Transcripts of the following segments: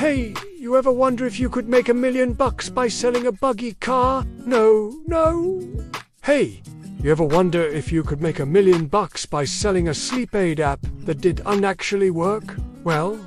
Hey, you ever wonder if you could make $1 million by selling a buggy car? No. Hey, you ever wonder if you could make $1 million by selling a sleep aid app that did unactually work? Well,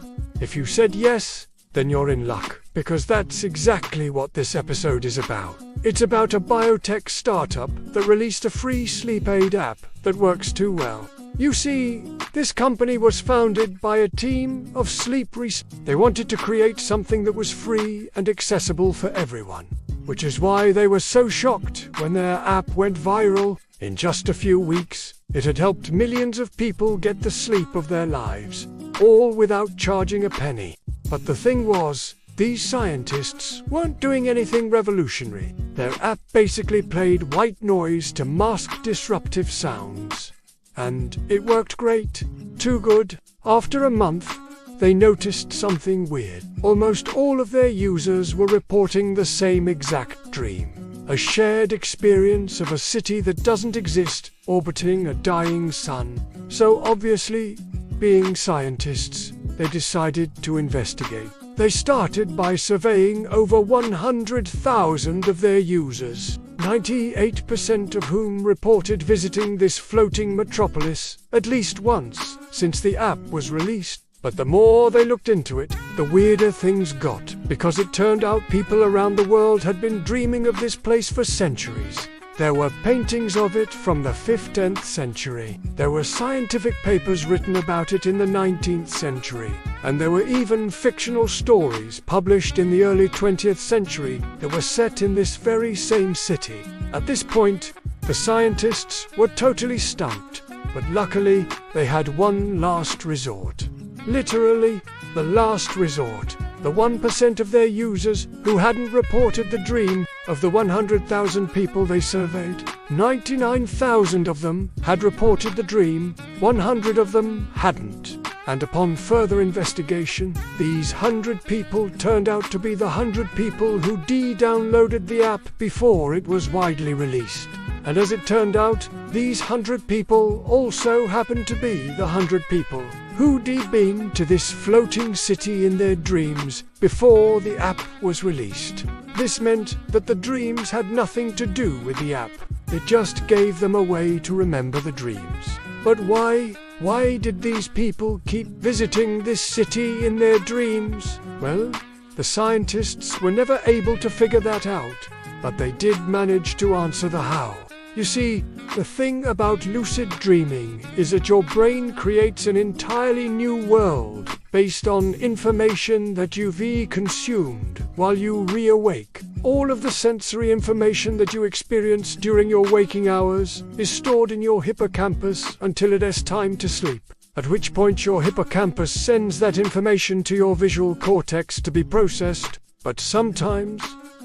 if you said yes, then you're in luck, because that's exactly what this episode is about. It's about a biotech startup that released a free sleep aid app that works too well. You see, this company was founded by a team of sleep researchers. They wanted to create something that was free and accessible for everyone, which is why they were so shocked when their app went viral. In just a few weeks, it had helped millions of people get the sleep of their lives, all without charging a penny. But the thing was, these scientists weren't doing anything revolutionary. Their app basically played white noise to mask disruptive sounds. And it worked great. Too good. After a month, they noticed something weird. Almost all of their users were reporting the same exact dream. A shared experience of a city that doesn't exist, orbiting a dying sun. So obviously, being scientists, they decided to investigate. They started by surveying over 100,000 of their users, 98% of whom reported visiting this floating metropolis at least once since the app was released. But the more they looked into it, the weirder things got, because it turned out people around the world had been dreaming of this place for centuries. There were paintings of it from the 15th century. There were scientific papers written about it in the 19th century. And there were even fictional stories published in the early 20th century that were set in this very same city. At this point, the scientists were totally stumped. But luckily, they had one last resort. Literally, the last resort. The 1% of their users who hadn't reported the dream. Of the 100,000 people they surveyed, 99,000 of them had reported the dream, 100 of them hadn't. And upon further investigation, these 100 people turned out to be the 100 people who downloaded the app before it was widely released. And as it turned out, these 100 people also happened to be the 100 people who'd been to this floating city in their dreams before the app was released. This meant that the dreams had nothing to do with the app. It just gave them a way to remember the dreams. But why? Why did these people keep visiting this city in their dreams? Well, the scientists were never able to figure that out, but they did manage to answer the how. You see, the thing about lucid dreaming is that your brain creates an entirely new world based on information that you've consumed while you re-awake. All of the sensory information that you experience during your waking hours is stored in your hippocampus until it is time to sleep, at which point your hippocampus sends that information to your visual cortex to be processed. But sometimes,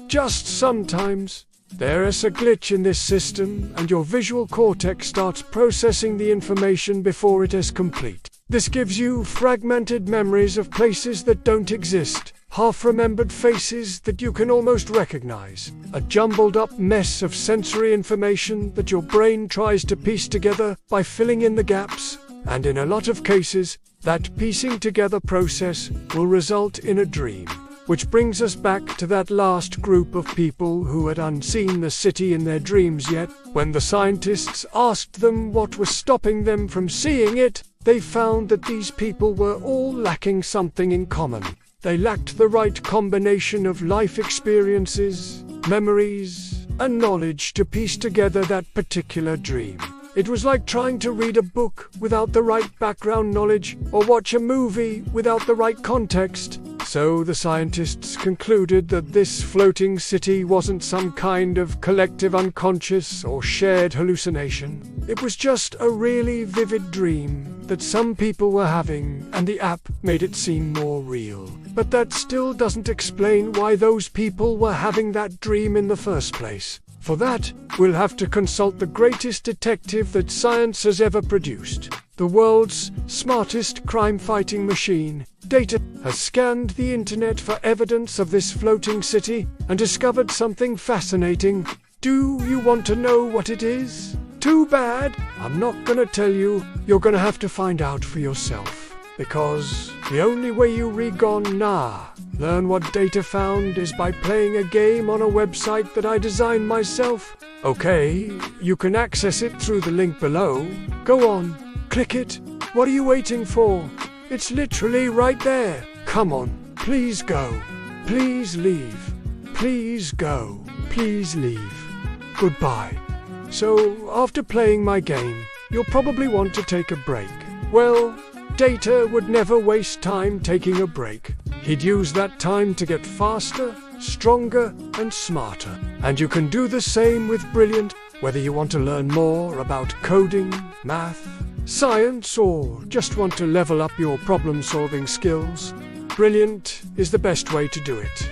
just sometimes, there is a glitch in this system, and your visual cortex starts processing the information before it is complete. This gives you fragmented memories of places that don't exist, half-remembered faces that you can almost recognize, a jumbled-up mess of sensory information that your brain tries to piece together by filling in the gaps, and in a lot of cases, that piecing together process will result in a dream. Which brings us back to that last group of people who had unseen the city in their dreams yet. When the scientists asked them what was stopping them from seeing it, they found that these people were all lacking something in common. They lacked the right combination of life experiences, memories, and knowledge to piece together that particular dream. It was like trying to read a book without the right background knowledge, or watch a movie without the right context. So the scientists concluded that this floating city wasn't some kind of collective unconscious or shared hallucination. It was just a really vivid dream that some people were having, and the app made it seem more real. But that still doesn't explain why those people were having that dream in the first place. For that, we'll have to consult the greatest detective that science has ever produced. The world's smartest crime-fighting machine, Data, has scanned the internet for evidence of this floating city and discovered something fascinating. Do you want to know what it is? Too bad. I'm not gonna tell you. You're gonna have to find out for yourself. Because the only way you learn what Data found is by playing a game on a website that I designed myself. Okay, you can access it through the link below. Go on, click it. What are you waiting for? It's literally right there. Come on, please go. Please leave. Please go. Please leave. Goodbye. So, after playing my game, you'll probably want to take a break. Well, Data would never waste time taking a break. He'd use that time to get faster, stronger, and smarter. And you can do the same with Brilliant, whether you want to learn more about coding, math, science, or just want to level up your problem-solving skills. Brilliant is the best way to do it.